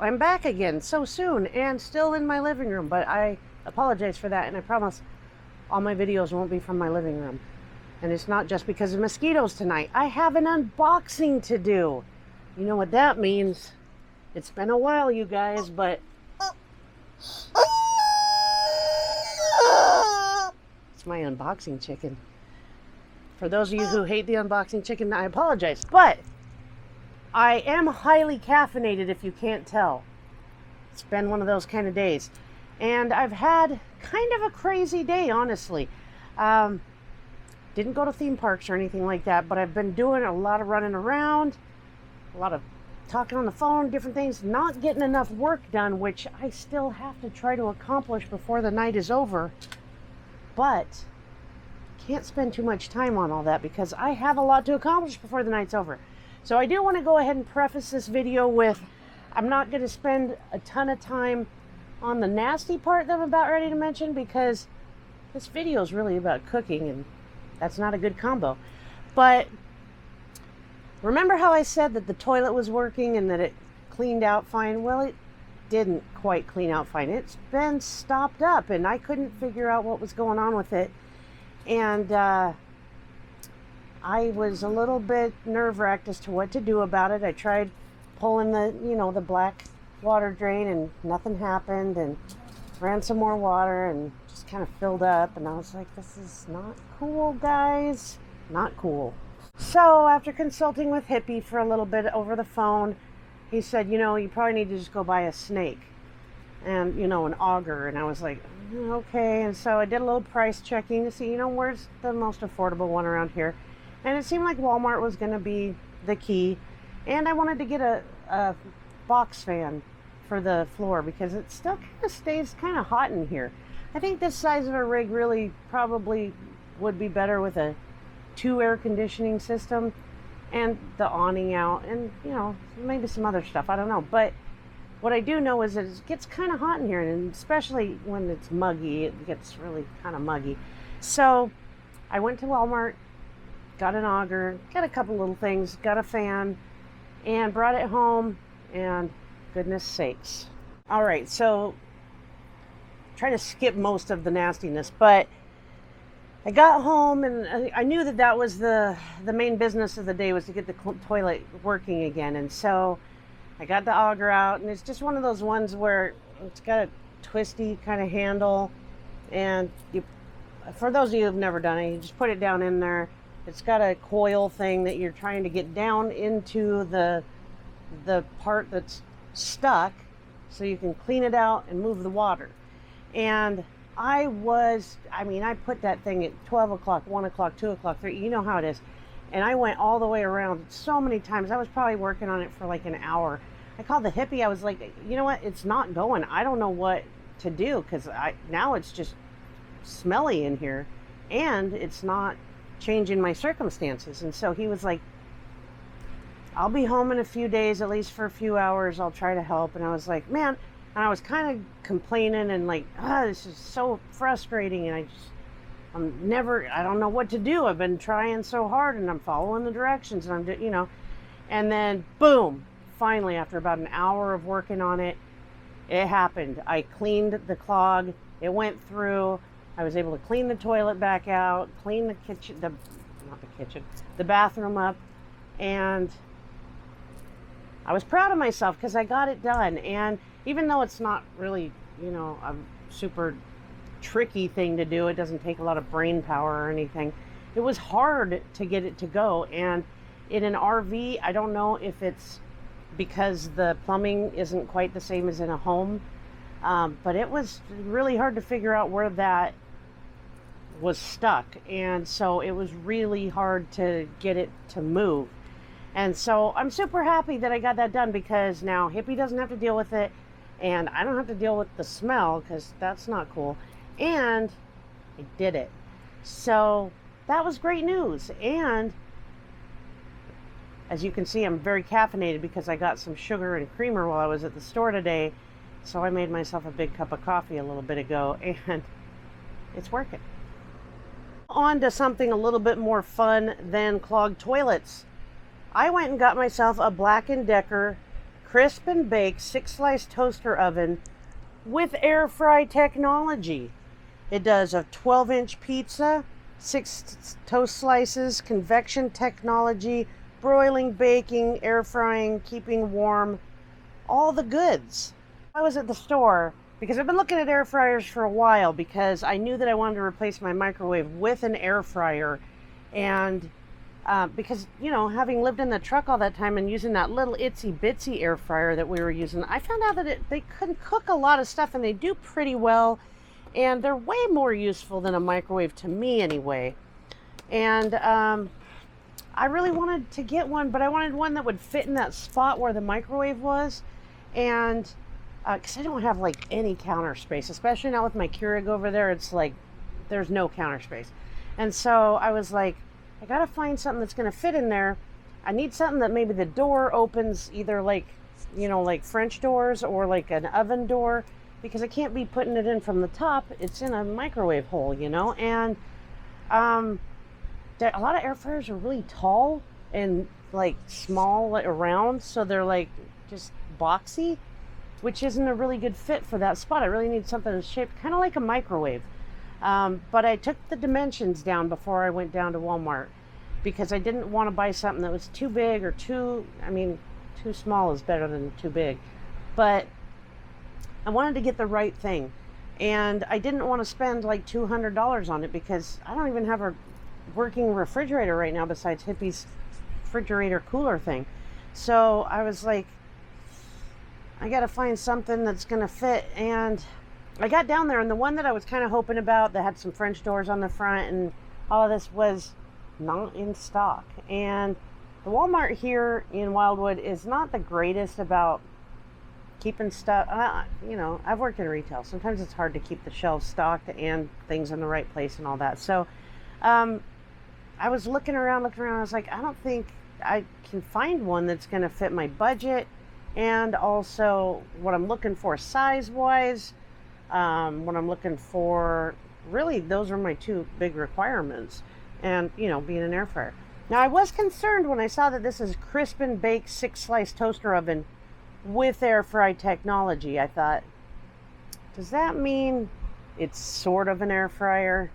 I'm back again so soon and still in my living room, but I apologize for that, and I promise all my videos won't be from my living room. And it's not just because of mosquitoes tonight. I have an unboxing to do. You know what that means. It's been a while, you guys, but it's my unboxing chicken. For those of you who hate the unboxing chicken, I apologize, but I am highly caffeinated, if you can't tell. It's been one of those kind of days. And I've had kind of a crazy day, honestly. Didn't go to theme parks or anything like that, but I've been doing a lot of running around, a lot of talking on the phone, different things, not getting enough work done, which I still have to try to accomplish before the night is over. But can't spend too much time on all that because I have a lot to accomplish before the night's over. So I do want to go ahead and preface this video with, I'm not going to spend a ton of time on the nasty part that I'm about ready to mention, because this video is really about cooking, and that's not a good combo. But remember how I said that the toilet was working and that it cleaned out fine? Well, it didn't quite clean out fine. It's been stopped up, and I couldn't figure out what was going on with it. And I was a little bit nerve-wracked as to what to do about it. I tried pulling the black water drain, and nothing happened, and ran some more water and just kind of filled up, and I was like, this is not cool, guys. Not cool. So after consulting with Hippie for a little bit over the phone, he said, you probably need to just go buy a snake and, an auger. And I was like, okay. And so I did a little price checking to see, where's the most affordable one around here. And it seemed like Walmart was going to be the key. And I wanted to get a box fan for the floor because it still kind of stays kind of hot in here. I think this size of a rig really probably would be better with a 2 air conditioning system and the awning out and, maybe some other stuff. I don't know. But what I do know is that it gets kind of hot in here, and especially when it's muggy, it gets really kind of muggy. So I went to Walmart, got an auger, got a couple little things, got a fan, and brought it home, and goodness sakes. All right, so try to skip most of the nastiness, but I got home, and I knew that was the main business of the day, was to get the toilet working again. And so I got the auger out, and it's just one of those ones where it's got a twisty kind of handle, and for those of you who've never done it, you just put it down in there. It's got a coil thing that you're trying to get down into the part that's stuck so you can clean it out and move the water. And I put that thing at 12 o'clock, 1 o'clock, 2 o'clock, 3, you know how it is. And I went all the way around so many times. I was probably working on it for like an hour. I called the Hippie. I was like, you know what? It's not going. I don't know what to do, because now it's just smelly in here, and it's not changing my circumstances. And so he was like, I'll be home in a few days, at least for a few hours. I'll try to help. And I was like, man, and I was kind of complaining and like, this is so frustrating. And I don't know what to do. I've been trying so hard, and I'm following the directions, and and then boom, finally, after about an hour of working on it, it happened. I cleaned the clog. It went through. I was able to clean the toilet back out, clean the kitchen, the bathroom up, and I was proud of myself because I got it done. And even though it's not really, a super tricky thing to do, it doesn't take a lot of brain power or anything, it was hard to get it to go. And in an RV, I don't know if it's because the plumbing isn't quite the same as in a home, but it was really hard to figure out where that was stuck. And so it was really hard to get it to move. And so I'm super happy that I got that done, because now Hippie doesn't have to deal with it, and I don't have to deal with the smell, because that's not cool. And I did it. So that was great news. And as you can see, I'm very caffeinated because I got some sugar and creamer while I was at the store today. So I made myself a big cup of coffee a little bit ago, and it's working. On to something a little bit more fun than clogged toilets. I went and got myself a Black & Decker crisp and bake 6-slice toaster oven with air fry technology. It does a 12-inch pizza, 6 toast slices, convection technology, broiling, baking, air frying, keeping warm, all the goods. I was at the store because I've been looking at air fryers for a while because I knew that I wanted to replace my microwave with an air fryer. And because, you know, having lived in the truck all that time and using that little itsy bitsy air fryer that we were using, I found out that they couldn't cook a lot of stuff, and they do pretty well. And they're way more useful than a microwave to me anyway. And I really wanted to get one, but I wanted one that would fit in that spot where the microwave was. And because I don't have like any counter space, especially not with my Keurig over there. It's like there's no counter space. And so I was like, I gotta find something that's gonna fit in there. I need something that maybe the door opens either like, you know, like French doors or like an oven door, because I can't be putting it in from the top. It's in a microwave hole, you know. And a lot of air fryers are really tall and like small, like around, so they're like just boxy, which isn't a really good fit for that spot. I really need something that's shaped kind of like a microwave. But I took the dimensions down before I went down to Walmart because I didn't want to buy something that was too big or too small is better than too big. But I wanted to get the right thing. And I didn't want to spend like $200 on it because I don't even have a working refrigerator right now besides Hippie's refrigerator cooler thing. So I was like, I got to find something that's going to fit. And I got down there, and the one that I was kind of hoping about that had some French doors on the front and all of this was not in stock. And the Walmart here in Wildwood is not the greatest about keeping stuff. You know, I've worked in retail. Sometimes it's hard to keep the shelves stocked and things in the right place and all that. So I was looking around. I was like, I don't think I can find one that's going to fit my budget and also what I'm looking for size-wise. What I'm looking for, really, those are my two big requirements. And, you know, being an air fryer. Now, I was concerned when I saw that this is crisp and bake 6-slice toaster oven with air fry technology. I thought, does that mean it's sort of an air fryer?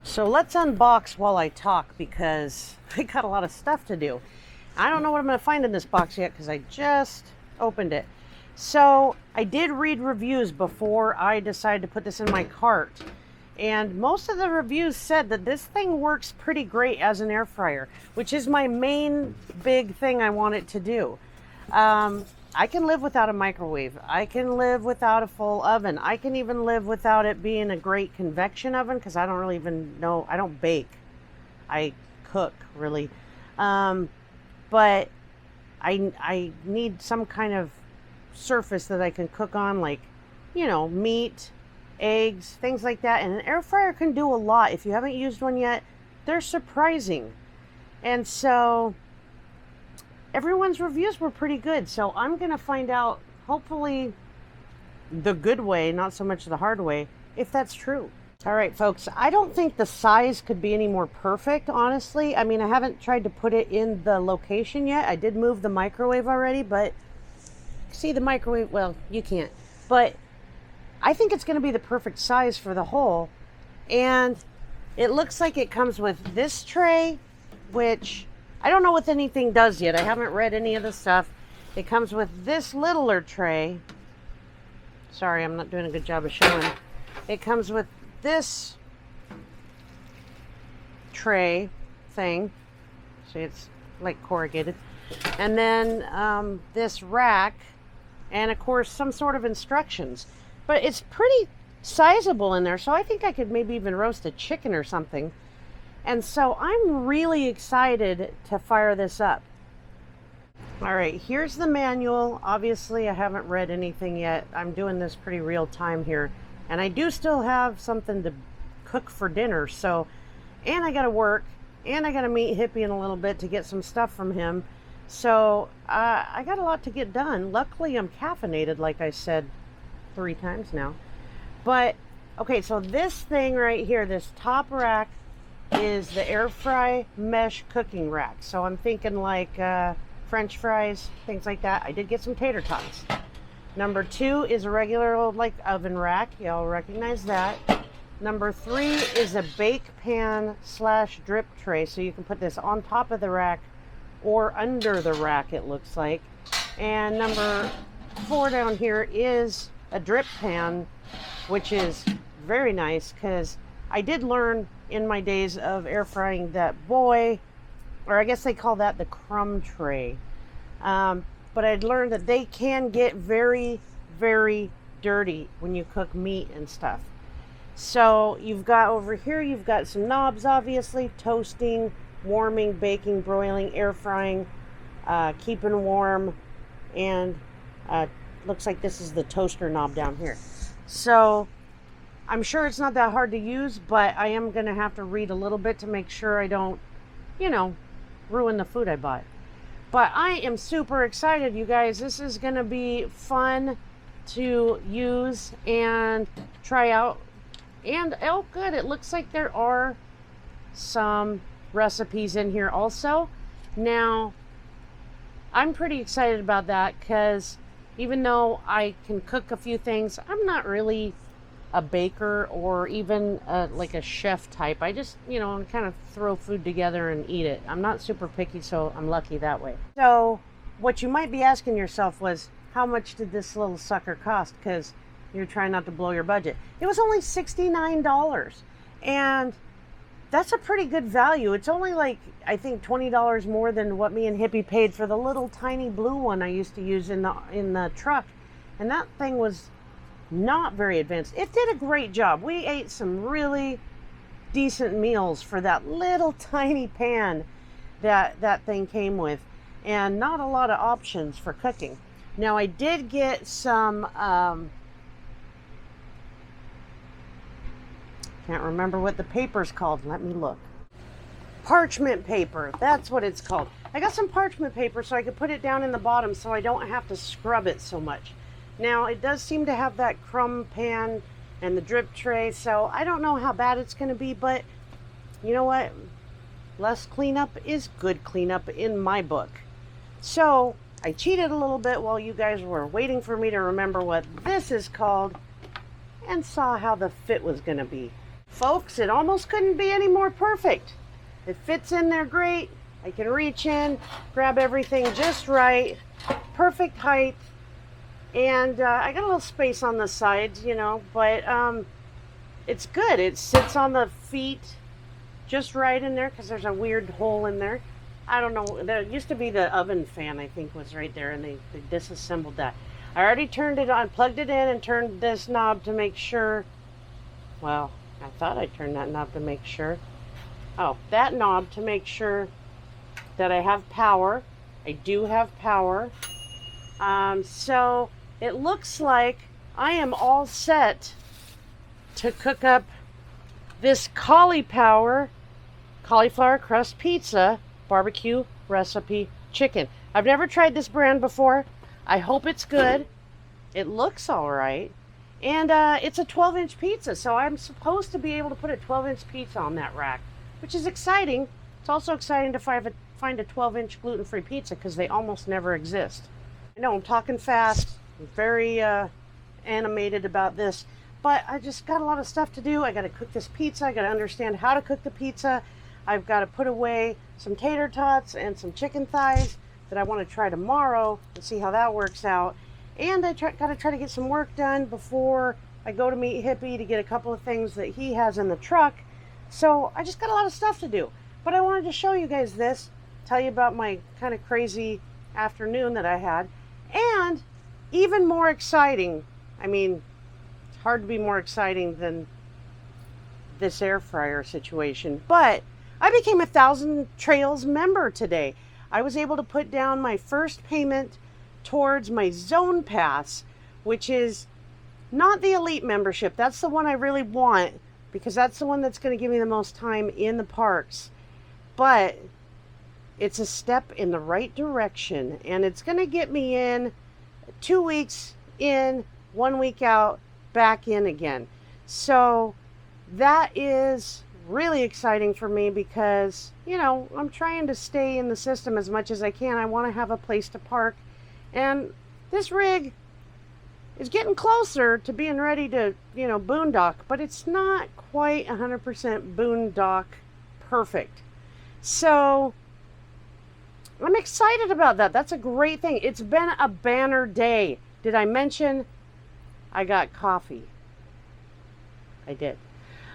So let's unbox while I talk because I got a lot of stuff to do. I don't know what I'm going to find in this box yet because I just opened it. So I did read reviews before I decided to put this in my cart. And most of the reviews said that this thing works pretty great as an air fryer, which is my main big thing I want it to do. I can live without a microwave. I can live without a full oven. I can even live without it being a great convection oven because I don't really even know. I don't bake. I cook, really. But I need some kind of surface that I can cook on, like, you know, meat, eggs, things like that. And an air fryer can do a lot. If you haven't used one yet, they're surprising. And so everyone's reviews were pretty good. So I'm going to find out, hopefully the good way, not so much the hard way, if that's true. All right, folks, I don't think the size could be any more perfect, honestly. I mean, I haven't tried to put it in the location yet. I did move the microwave already, but see the microwave, well, you can't. But I think it's going to be the perfect size for the hole. And it looks like it comes with this tray, which I don't know what anything does yet. I haven't read any of the stuff. It comes with this littler tray. Sorry, I'm not doing a good job of showing. It comes with this tray thing. See, it's like corrugated. And then this rack. And of course, some sort of instructions. But it's pretty sizable in there. So I think I could maybe even roast a chicken or something. And so I'm really excited to fire this up. All right, here's the manual. Obviously, I haven't read anything yet. I'm doing this pretty real time here. And I do still have something to cook for dinner. So, and I got to work. And I got to meet Hippie in a little bit to get some stuff from him. So I got a lot to get done. Luckily, I'm caffeinated, like I said 3 times now. But, okay, so this thing right here, this top rack, is the air fry mesh cooking rack. So I'm thinking like French fries, things like that. I did get some tater tots. Number 2 is a regular old like oven rack. Y'all recognize that. Number 3 is a bake pan / drip tray. So you can put this on top of the rack or under the rack, it looks like. And number 4 down here is a drip pan, which is very nice because I did learn in my days of air frying that or I guess they call that the crumb tray. But I'd learned that they can get very, very dirty when you cook meat and stuff. So you've got over here, you've got some knobs, obviously, toasting, warming, baking, broiling, air frying, keeping warm, and looks like this is the toaster knob down here. So I'm sure it's not that hard to use, but I am going to have to read a little bit to make sure I don't, ruin the food I bought. But I am super excited, you guys. This is going to be fun to use and try out. And, oh, good. It looks like there are some recipes in here also. Now, I'm pretty excited about that because even though I can cook a few things, I'm not really a baker or even like a chef type. I just, kind of throw food together and eat it. I'm not super picky, so I'm lucky that way. So what you might be asking yourself was, how much did this little sucker cost? Because you're trying not to blow your budget. It was only $69. And that's a pretty good value. It's only like, I think, $20 more than what me and Hippie paid for the little tiny blue one I used to use in the truck. And that thing was not very advanced. It did a great job. We ate some really decent meals for that little tiny pan that thing came with, and not a lot of options for cooking. Now I did get some can't remember what the paper's called. Let me look. Parchment paper, that's what it's called. I got some parchment paper so I could put it down in the bottom so I don't have to scrub it so much. Now, it does seem to have that crumb pan and the drip tray, so I don't know how bad it's going to be, but you know what? Less cleanup is good cleanup in my book. So, I cheated a little bit while you guys were waiting for me to remember what this is called and saw how the fit was going to be. Folks, it almost couldn't be any more perfect. It fits in there great. I can reach in, grab everything just right, perfect height. And I got a little space on the sides, but it's good. It sits on the feet just right in there because there's a weird hole in there. I don't know. There used to be the oven fan, I think, was right there, and they disassembled that. I already turned it on, plugged it in, and turned this knob to make sure. Well, I thought I turned that knob to make sure. Oh, that knob to make sure that I have power. I do have power. So it looks like I am all set to cook up this cauliflower crust pizza barbecue recipe chicken. I've never tried this brand before. I hope it's good. It looks all right. And it's a 12-inch pizza, so I'm supposed to be able to put a 12-inch pizza on that rack, which is exciting. It's also exciting to find a 12-inch gluten-free pizza because they almost never exist. I know I'm talking fast. I'm very animated about this, but I just got a lot of stuff to do. I got to cook this pizza. I got to understand how to cook the pizza. I've got to put away some tater tots and some chicken thighs that I want to try tomorrow and see how that works out. And I got to try to get some work done before I go to meet Hippie to get a couple of things that he has in the truck. So I just got a lot of stuff to do. But I wanted to show you guys this, tell you about my kind of crazy afternoon that I had. And even more exciting, I mean, it's hard to be more exciting than this air fryer situation, but I became a 1,000 Trails member today. I was able to put down my first payment towards my Zone Pass, which is not the Elite membership. That's the one I really want because that's the one that's going to give me the most time in the parks. But it's a step in the right direction, and it's going to get me in 2 weeks in, 1 week out, back in again. So that is really exciting for me because, you know, I'm trying to stay in the system as much as I can. I want to have a place to park. And this rig is getting closer to being ready to, you know, boondock, but it's not quite 100% boondock perfect. So I'm excited about that. That's a great thing. It's been a banner day. Did I mention I got coffee? I did.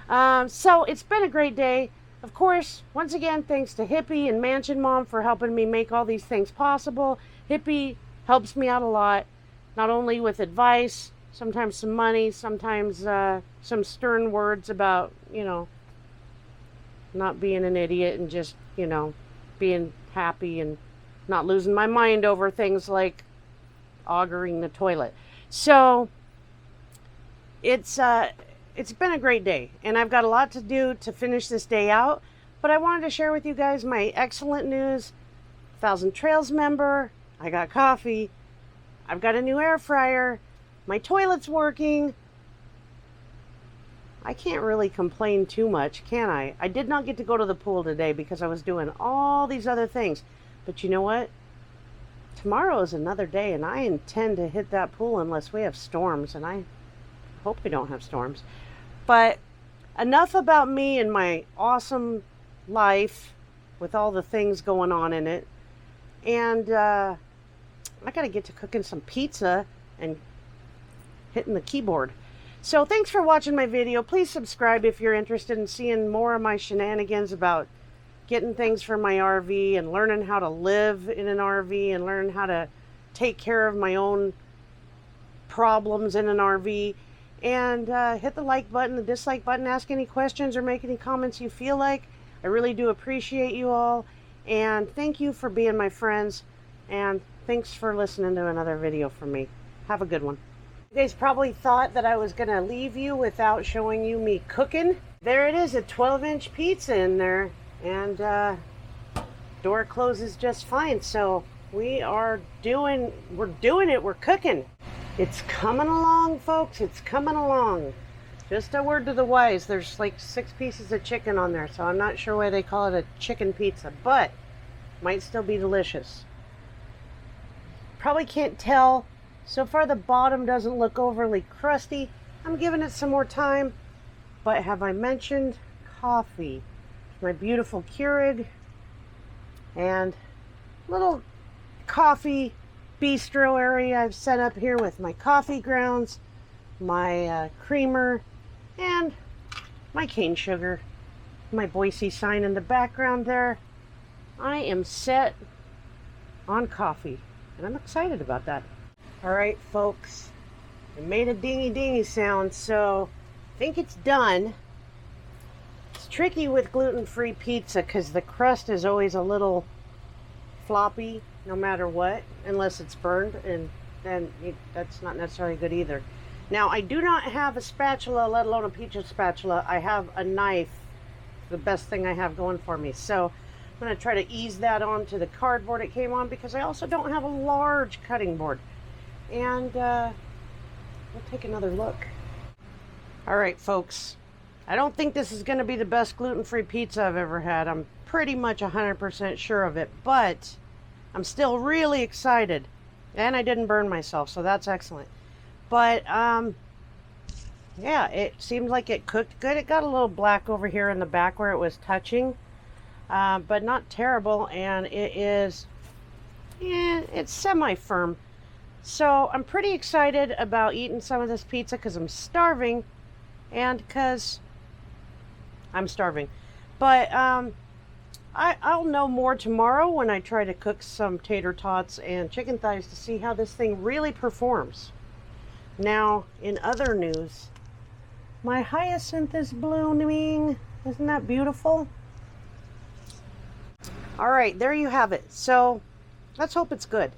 So it's been a great day. Of course, once again, thanks to Hippie and Mansion Mom for helping me make all these things possible. Hippie helps me out a lot, not only with advice, sometimes some money, sometimes some stern words about, you know, not being an idiot and just, you know, being happy and not losing my mind over things like augering the toilet. So it's been a great day, and I've got a lot to do to finish this day out, but I wanted to share with you guys my excellent news. 1,000 Trails member, I got coffee, I've got a new air fryer, my toilet's working. I can't really complain too much, can I? I did not get to go to the pool today because I was doing all these other things. But you know what? Tomorrow is another day, and I intend to hit that pool unless we have storms, and I hope we don't have storms. But enough about me and my awesome life with all the things going on in it. And I got to get to cooking some pizza and hitting the keyboard. So thanks for watching my video. Please subscribe if you're interested in seeing more of my shenanigans about getting things for my RV and learning how to live in an RV and learning how to take care of my own problems in an RV. And hit the like button, the dislike button, ask any questions or make any comments you feel like. I really do appreciate you all. And thank you for being my friends. And thanks for listening to another video from me. Have a good one. You guys probably thought that I was going to leave you without showing you me cooking. There it is, a 12-inch pizza in there. And door closes just fine. So we're doing it. We're cooking. It's coming along, folks. It's coming along. Just a word to the wise. There's like 6 pieces of chicken on there, so I'm not sure why they call it a chicken pizza, but might still be delicious. Probably can't tell. So far the bottom doesn't look overly crusty. I'm giving it some more time. But have I mentioned coffee? My beautiful Keurig and little coffee bistro area I've set up here with my coffee grounds, my creamer, and my cane sugar. My Boise sign in the background there. I am set on coffee, and I'm excited about that. Alright folks, I made a dingy dingy sound, so I think it's done. It's tricky with gluten-free pizza because the crust is always a little floppy no matter what, unless it's burned, and then that's not necessarily good either. Now, I do not have a spatula, let alone a pizza spatula. I have a knife, the best thing I have going for me. So I'm going to try to ease that onto the cardboard it came on because I also don't have a large cutting board. And we'll take another look. All right, folks. I don't think this is going to be the best gluten-free pizza I've ever had. I'm pretty much 100% sure of it, but I'm still really excited. And I didn't burn myself, so that's excellent. But, yeah, it seemed like it cooked good. It got a little black over here in the back where it was touching, but not terrible. And it is, it's semi-firm. So I'm pretty excited about eating some of this pizza because I'm starving and because I'm starving. But I'll know more tomorrow when I try to cook some tater tots and chicken thighs to see how this thing really performs. Now, in other news, my hyacinth is blooming. Isn't that beautiful? All right, there you have it. So let's hope it's good.